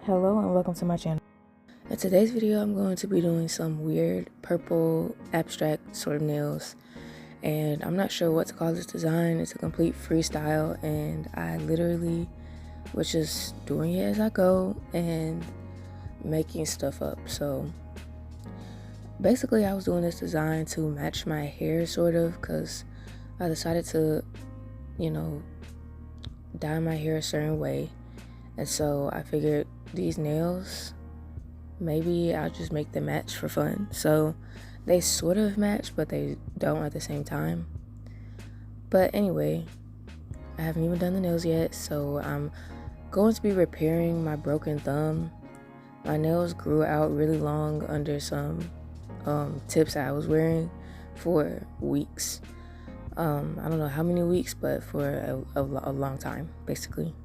Hello and welcome to my channel. In today's video, I'm going to be doing some weird purple abstract sort of nails, and I'm not sure what to call this design. It's a complete freestyle, and I literally was just doing it as I go and making stuff up. So basically I was doing this design to match my hair sort of, because I decided to, dye my hair a certain way. And so I figured these nails, maybe I'll just make them match for fun. So they sort of match, but they don't at the same time. But anyway, I haven't even done the nails yet, so I'm going to be repairing my broken thumb. My nails grew out really long under some tips I was wearing for weeks. I don't know how many weeks, but for a long time, basically.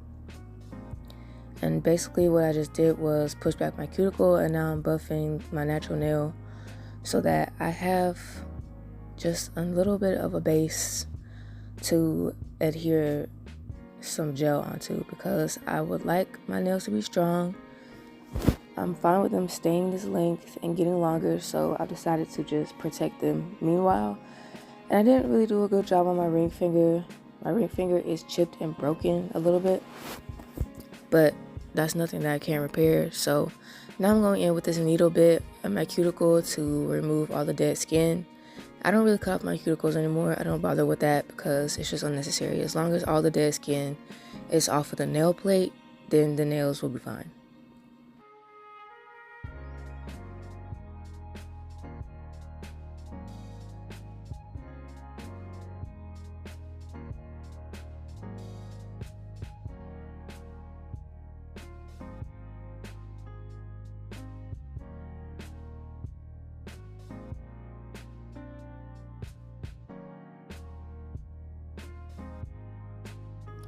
And basically what I just did was push back my cuticle, and now I'm buffing my natural nail so that I have just a little bit of a base to adhere some gel onto, because I would like my nails to be strong. I'm fine with them staying this length and getting longer, so I decided to just protect them meanwhile. And I didn't really do a good job on my ring finger. My ring finger is chipped and broken a little bit, but that's nothing that I can't repair. So now I'm going in with this needle bit at my cuticle to remove all the dead skin. I don't really cut off my cuticles anymore. I don't bother with that because it's just unnecessary. As long as all the dead skin is off of the nail plate, then the nails will be fine.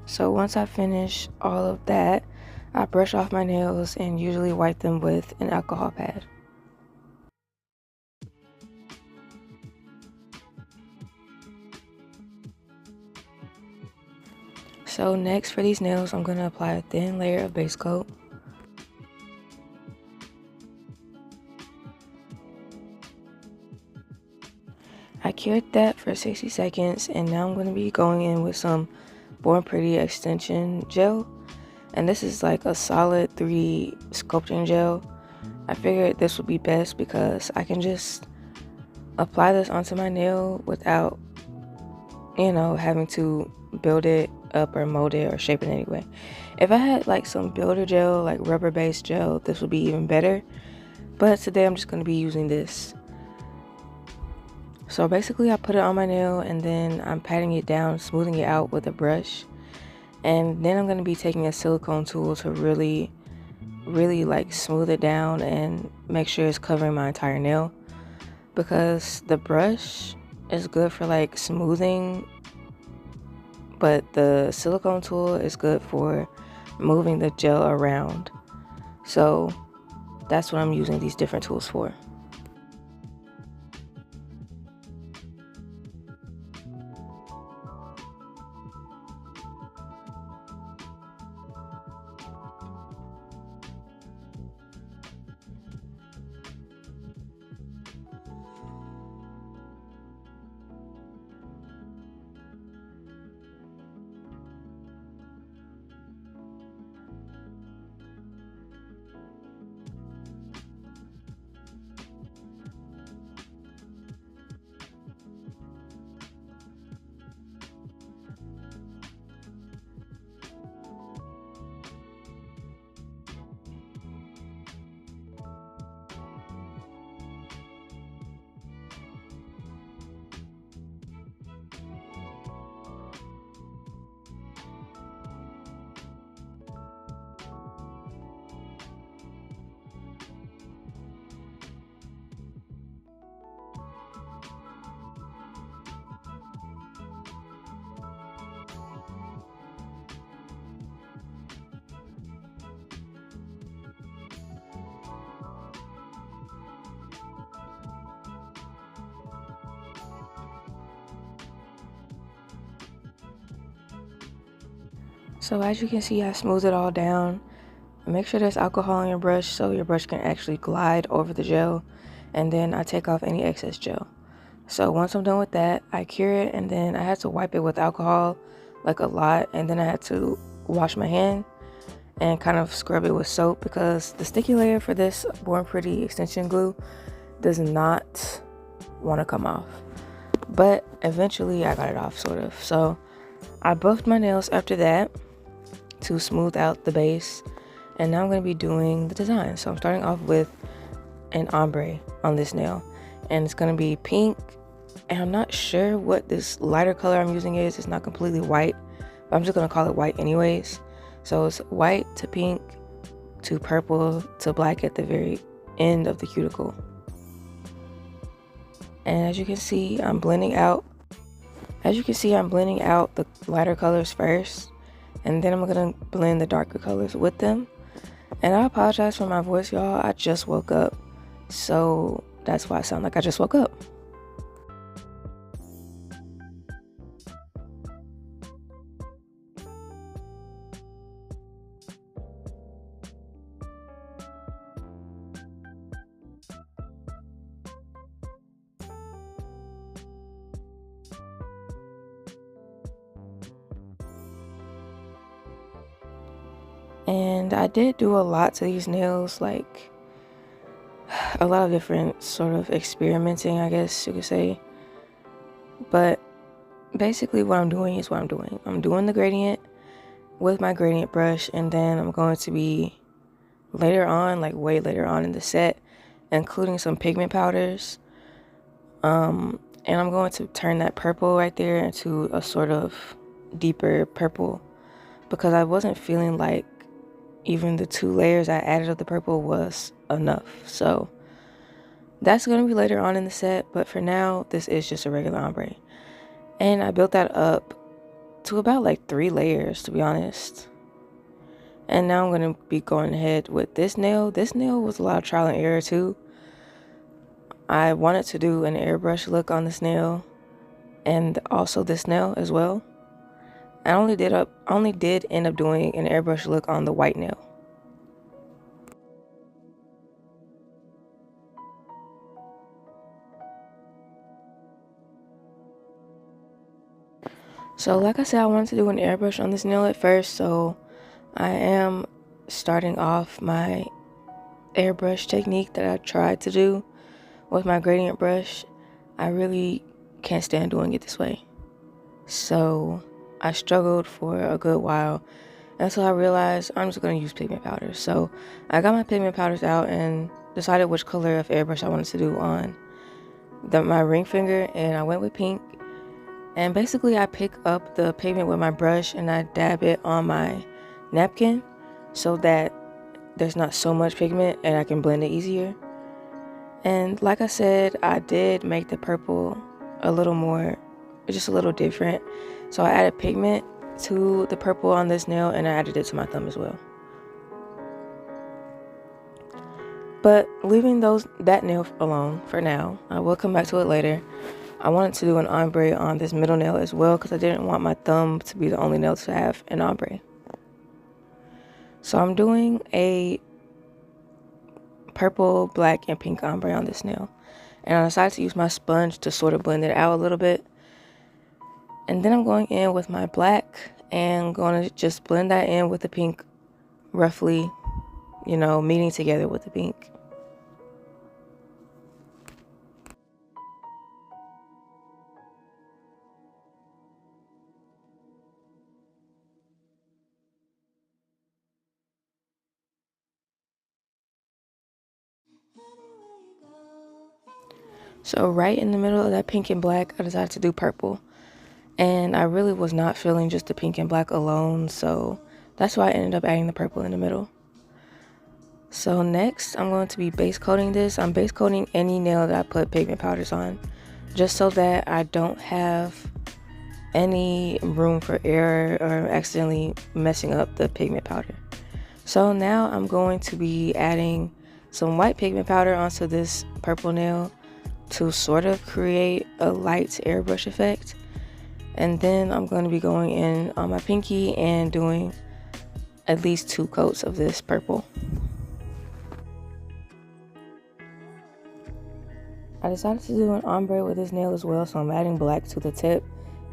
So once I finish all of that, I brush off my nails and usually wipe them with an alcohol pad. So next for these nails, I'm going to apply a thin layer of base coat. I cured that for 60 seconds, and now I'm going to be going in with some Born Pretty extension gel, and this is like a solid 3D sculpting gel. I figured this would be best because I can just apply this onto my nail without, having to build it up or mold it or shape it anyway. If I had like some builder gel, like rubber based gel, this would be even better, but today I'm just going to be using this. So basically I put it on my nail, and then I'm patting it down, smoothing it out with a brush. And then I'm going to be taking a silicone tool to really like smooth it down and make sure it's covering my entire nail, because the brush is good for like smoothing, but the silicone tool is good for moving the gel around. So that's what I'm using these different tools for. So as you can see, I smoothed it all down. make sure there's alcohol on your brush so your brush can actually glide over the gel, and then I take off any excess gel. So once I'm done with that, I cure it, and then I had to wipe it with alcohol like a lot, and then I had to wash my hand and kind of scrub it with soap because the sticky layer for this Born Pretty extension glue does not want to come off. But eventually I got it off, sort of. So I buffed my nails after that to smooth out the base, and now I'm going to be doing the design. So I'm starting off with an ombre on this nail, and it's going to be pink, and I'm not sure what this lighter color I'm using is. It's not completely white, but I'm just going to call it white anyways. So it's white to pink to purple to black at the very end of the cuticle. And as you can see, I'm blending out the lighter colors first, and then I'm gonna blend the darker colors with them. And I apologize for my voice, y'all. I just woke up, so that's why I sound like I just woke up. And I did do a lot to these nails, like a lot of different sort of experimenting, I guess you could say. But basically what I'm doing is what I'm doing. I'm doing the gradient with my gradient brush, and then I'm going to be later on, like way later on in the set, including some pigment powders. And I'm going to turn that purple right there into a sort of deeper purple because I wasn't feeling like even the 2 layers I added of the purple was enough. So that's going to be later on in the set, but for now, this is just a regular ombre. And I built that up to about like 3 layers, to be honest. And now I'm going to be going ahead with this nail. This nail was a lot of trial and error too. I wanted to do an airbrush look on this nail and also this nail as well. I only did end up doing an airbrush look on the white nail. So like I said, I wanted to do an airbrush on this nail at first, so I am starting off my airbrush technique that I tried to do with my gradient brush. I really can't stand doing it this way. So I struggled for a good while until I realized I'm just going to use pigment powders. So I got my pigment powders out and decided which color of airbrush I wanted to do on my ring finger, and I went with pink. And basically I pick up the pigment with my brush and I dab it on my napkin so that there's not so much pigment and I can blend it easier. And like I said, I did make the purple a little more, just a little different. So I added pigment to the purple on this nail, and I added it to my thumb as well. But leaving that nail alone for now, I will come back to it later. I wanted to do an ombre on this middle nail as well because I didn't want my thumb to be the only nail to have an ombre. So I'm doing a purple, black, and pink ombre on this nail. And I decided to use my sponge to sort of blend it out a little bit. And then I'm going in with my black and going to just blend that in with the pink, roughly, meeting together with the pink. So right in the middle of that pink and black, I decided to do purple. And I really was not feeling just the pink and black alone, so that's why I ended up adding the purple in the middle. So next, I'm going to be base coating this. I'm base coating any nail that I put pigment powders on, just so that I don't have any room for error or accidentally messing up the pigment powder. So now I'm going to be adding some white pigment powder onto this purple nail to sort of create a light airbrush effect. And then I'm going to be going in on my pinky and doing at least 2 coats of this purple. I decided to do an ombre with this nail as well, so I'm adding black to the tip,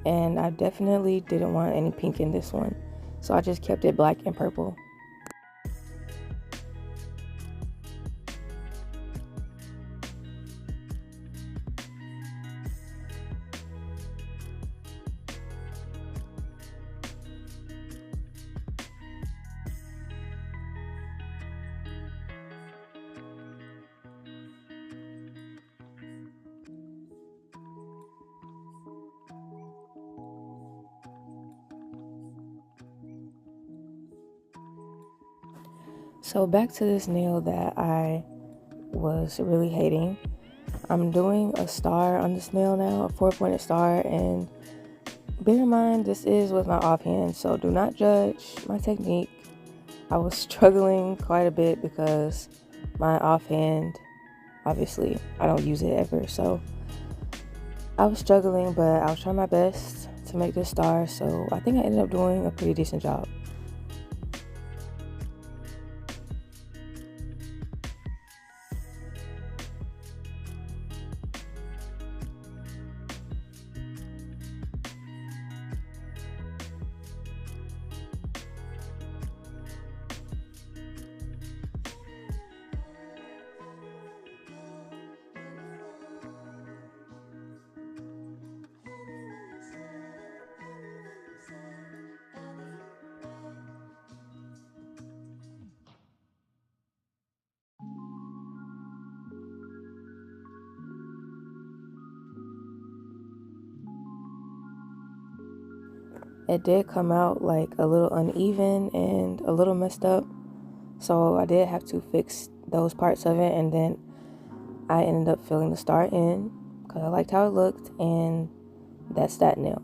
and I definitely didn't want any pink in this one, so I just kept it black and purple. So back to this nail that I was really hating. I'm doing a star on this nail now, a 4-pointed star, and bear in mind this is with my offhand, so do not judge my technique. I was struggling quite a bit because my offhand, obviously, I don't use it ever, so I was struggling, but I was trying my best to make this star, so I think I ended up doing a pretty decent job. It did come out like a little uneven and a little messed up, so I did have to fix those parts of it, and then I ended up filling the star in because I liked how it looked, and that's that nail.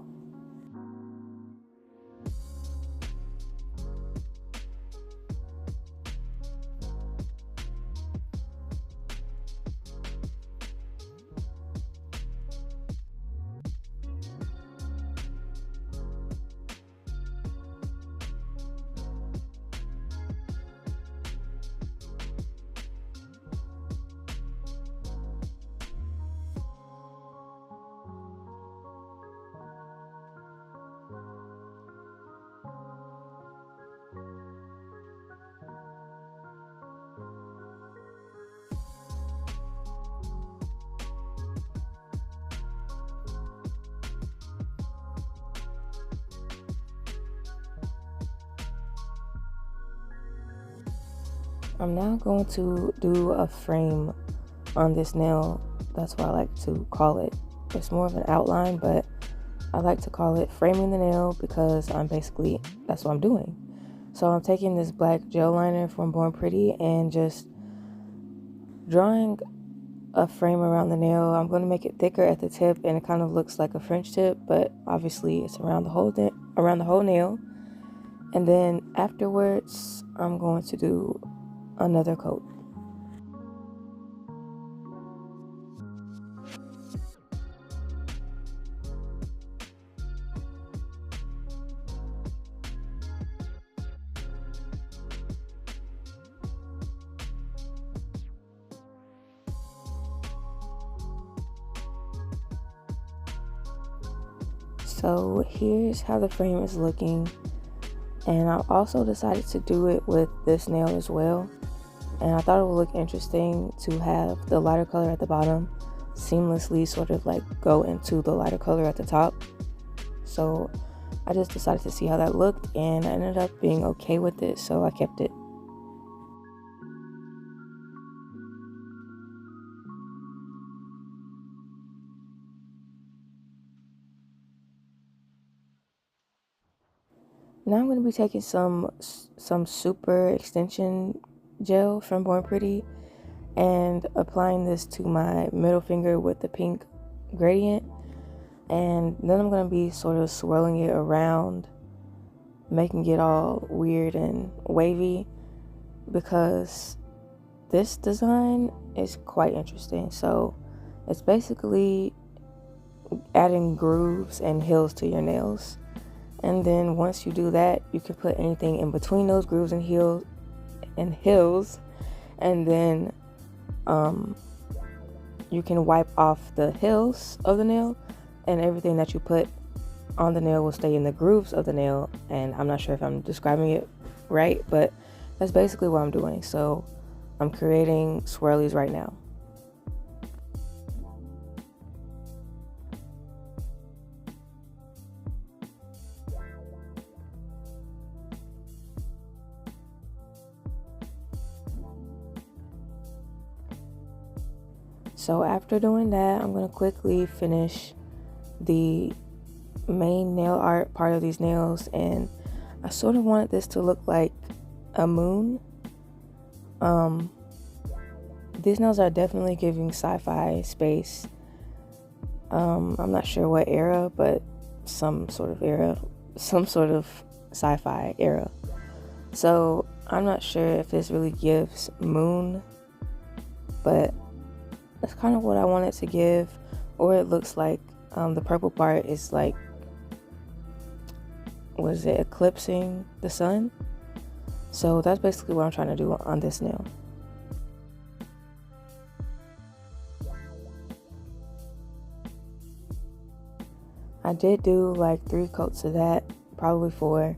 I'm now going to do a frame on this nail. That's what I like to call it. It's more of an outline, but I like to call it framing the nail because that's what I'm doing. So I'm taking this black gel liner from Born Pretty and just drawing a frame around the nail. I'm going to make it thicker at the tip, and it kind of looks like a French tip, but obviously it's around the whole nail. And then afterwards, I'm going to do another coat. So here's how the frame is looking, and I also decided to do it with this nail as well, and I thought it would look interesting to have the lighter color at the bottom seamlessly sort of like go into the lighter color at the top. So I just decided to see how that looked, and I ended up being okay with it, so I kept it. Now I'm going to be taking some super extension gel from Born Pretty and applying this to my middle finger with the pink gradient, and then I'm going to be sort of swirling it around, making it all weird and wavy because this design is quite interesting. So it's basically adding grooves and hills to your nails. And then once you do that, you can put anything in between those grooves and hills, and then you can wipe off the hills of the nail, and everything that you put on the nail will stay in the grooves of the nail. And I'm not sure if I'm describing it right, but that's basically what I'm doing. So I'm creating swirlies right now. So after doing that, I'm going to quickly finish the main nail art part of these nails, and I sort of wanted this to look like a moon. These nails are definitely giving sci-fi space. I'm not sure what era, but some sort of sci-fi era. So I'm not sure if this really gives moon, but that's kind of what I want it to give. Or it looks like the purple part is like, was it eclipsing the sun? So that's basically what I'm trying to do on this nail. I did do like 3 coats of that, probably 4.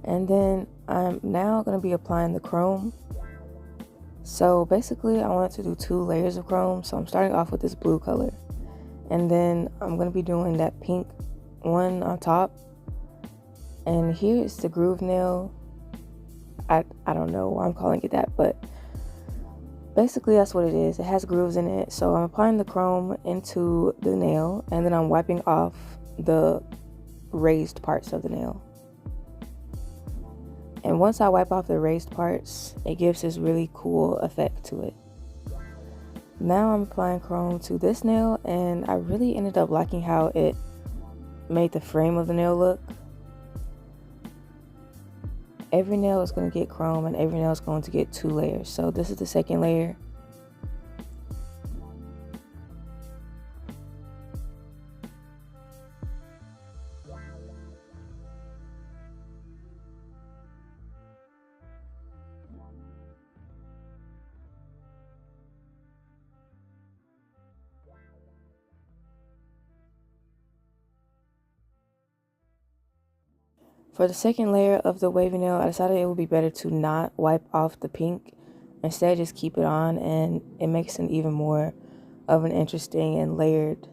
And then I'm now going to be applying the chrome. So basically I wanted to do 2 layers of chrome. So I'm starting off with this blue color. And then I'm going to be doing that pink one on top. And here is the groove nail. I don't know why I'm calling it that, but basically that's what it is. It has grooves in it. So I'm applying the chrome into the nail, and then I'm wiping off the raised parts of the nail. And once I wipe off the raised parts, it gives this really cool effect to it. Now I'm applying chrome to this nail, and I really ended up liking how it made the frame of the nail look. Every nail is going to get chrome, and every nail is going to get 2 layers. So this is the second layer. For the second layer of the wavy nail, I decided it would be better to not wipe off the pink. Instead, just keep it on, and it makes an even more of an interesting and layered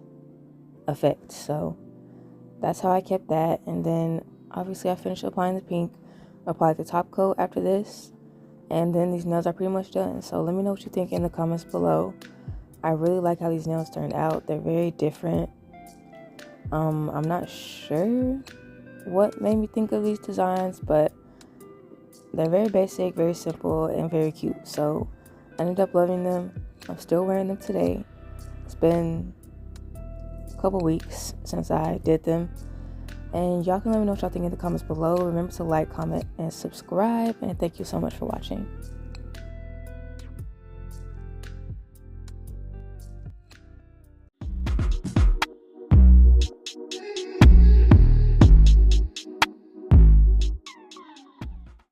effect. So that's how I kept that. And then obviously I finished applying the pink, applied the top coat after this, and then these nails are pretty much done. So let me know what you think in the comments below. I really like how these nails turned out. They're very different. I'm not sure what made me think of these designs, but they're very basic, very simple, and very cute. So I ended up loving them. I'm still wearing them today. It's been a couple weeks since I did them, and y'all can let me know what y'all think in the comments below. Remember to like, comment, and subscribe, and thank you so much for watching.